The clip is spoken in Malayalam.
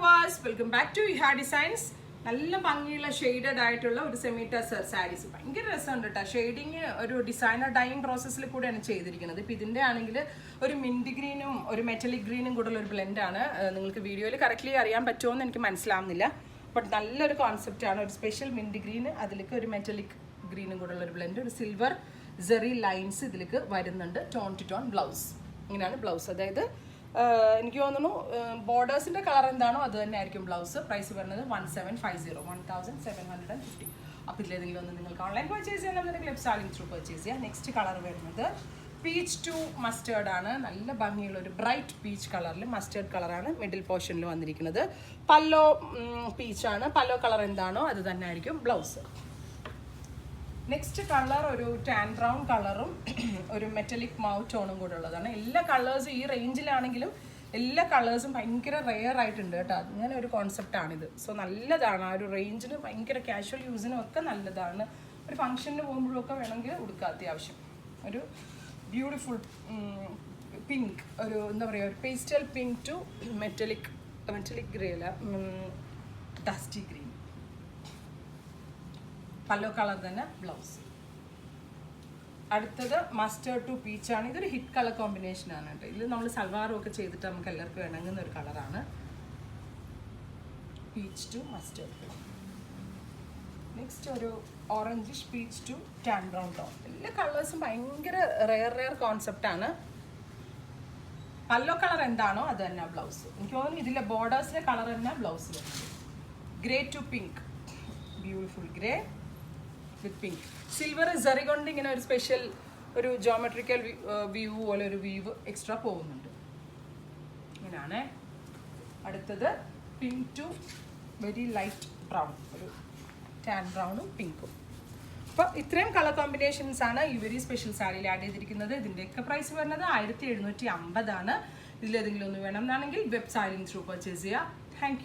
Viewers, welcome back to Iha Designs. നല്ല ഭംഗിയുള്ള ഷെയ്ഡഡ് ആയിട്ടുള്ള ഒരു സെമി ടസർ സാരീസ്. ഭയങ്കര രസമുണ്ട് കേട്ടോ. ഷെയ്ഡിങ് ഒരു ഡിസൈനർ ഡൈയിങ് പ്രോസസ്സിൽ കൂടെയാണ് ചെയ്തിരിക്കുന്നത്. ഇപ്പം ഇതിൻ്റെ ആണെങ്കിൽ ഒരു മിൻറ്റ് ഗ്രീനും ഒരു മെറ്റലിക് ഗ്രീനും കൂടെ ഉള്ള ഒരു ബ്ലെൻഡാണ്. നിങ്ങൾക്ക് വീഡിയോയിൽ കറക്റ്റ്ലി അറിയാൻ പറ്റുമോ എന്ന് എനിക്ക് മനസ്സിലാവുന്നില്ല. ബട്ട് നല്ലൊരു കോൺസെപ്റ്റാണ്. ഒരു സ്പെഷ്യൽ മിൻറ്റ് ഗ്രീന്, അതിലേക്ക് ഒരു മെറ്റലിക് ഗ്രീനും കൂടെ ഉള്ള ഒരു ബ്ലെൻഡ്, ഒരു സിൽവർ ജെറി ലൈൻസ് ഇതിലേക്ക് വരുന്നുണ്ട്. Tone to tone blouse. ഇങ്ങനെയാണ് ബ്ലൗസ്. അതായത് എനിക്ക് തോന്നുന്നു ബോർഡേഴ്സിൻ്റെ കളർ എന്താണോ അത് തന്നെ ആയിരിക്കും ബ്ലൗസ്. പ്രൈസ് വരുന്നത് 1750. അപ്പോൾ ഇതിലേതെങ്കിലും ഒന്ന് നിങ്ങൾക്ക് ഓൺലൈൻ പർച്ചേസ് ചെയ്യാൻ ക്ലിപ്പ് സ്റ്റാർട്ടിംഗ് ത്രൂ പർച്ചേസ് ചെയ്യാം. നെക്സ്റ്റ് കളർ വരുന്നത് പീച്ച് ടു മസ്റ്റേർഡ് ആണ്. നല്ല ഭംഗിയുള്ള ഒരു ബ്രൈറ്റ് പീച്ച് കളറിൽ മസ്റ്റേർഡ് കളറാണ് മിഡിൽ പോർഷനിൽ വന്നിരിക്കുന്നത്. പല്ലോ പീച്ചാണ്. പല്ലോ കളർ എന്താണോ അത് തന്നെ ആയിരിക്കും ബ്ലൗസ്. നെക്സ്റ്റ് കളർ ഒരു ടാൻ ബ്രൗൺ കളറും ഒരു മെറ്റലിക് മൗ ടോണും കൂടെ ഉള്ളതാണ്. എല്ലാ കളേഴ്സും ഈ റേഞ്ചിലാണെങ്കിലും എല്ലാ കളേഴ്സും ഭയങ്കര റെയർ ആയിട്ടുണ്ട് കേട്ടോ. അങ്ങനെ ഒരു കോൺസെപ്റ്റാണിത്. സോ നല്ലതാണ്. ആ ഒരു റേഞ്ചിന് ഭയങ്കര കാഷ്വൽ യൂസിനും ഒക്കെ നല്ലതാണ്. ഒരു ഫംഗ്ഷന് പോകുമ്പോഴൊക്കെ വേണമെങ്കിൽ ഉടുക്കുക അത്യാവശ്യം. ഒരു ബ്യൂട്ടിഫുൾ പിങ്ക്, ഒരു എന്താ പറയുക, ഒരു pastel pink to metallic grey അല്ല, ഡസ്റ്റി ഗ്രീൻ. പല്ലോ കളർ തന്നെ ബ്ലൗസ്. അടുത്തത് മസ്റ്റേർഡ് ടു പീച്ചാണ്. ഇതൊരു ഹിറ്റ് കളർ കോമ്പിനേഷനാണ് കേട്ടോ. ഇതിൽ നമ്മൾ സൽവാറും ഒക്കെ ചെയ്തിട്ട് നമുക്ക് എല്ലാവർക്കും ഇണങ്ങുന്ന ഒരു കളറാണ്. Peach to mustard. നെക്സ്റ്റ് ഒരു orangish peach to tan brown tone. എല്ലാ കളേഴ്സും ഭയങ്കര റെയർ കോൺസെപ്റ്റാണ്. പല്ലോ കളർ എന്താണോ അത് തന്നെ ബ്ലൗസ്. എനിക്ക് തോന്നുന്നു ഇതിലെ ബോർഡേഴ്സിലെ കളർ തന്നെ ബ്ലൗസ് വരുന്നത്. Grey to pink, beautiful grey with pink. Silver zari കൊണ്ട് ഇങ്ങനെ ഒരു സ്പെഷ്യൽ ഒരു ജോമെട്രിക്കൽ വ്യൂ പോലെ ഒരു വീവ് എക്സ്ട്രാ പോകുന്നുണ്ട്. ഇങ്ങനെയാണ്. അടുത്തത് pink to very light brown, ഒരു ടാൻ ബ്രൗണും പിങ്കും. അപ്പോൾ ഇത്രയും കളർ കോമ്പിനേഷൻസ് ആണ് ഈ വെരി സ്പെഷ്യൽ സാരിയിൽ ആഡ് ചെയ്തിരിക്കുന്നത്. ഇതിൻ്റെയൊക്കെ പ്രൈസ് വരുന്നത് 1750 ആണ്. ഇതിലേതെങ്കിലും ഒന്ന് വേണം എന്നാണെങ്കിൽ വെബ് സാരിങ് ത്രൂ പർച്ചേസ് ചെയ്യുക. Thank you.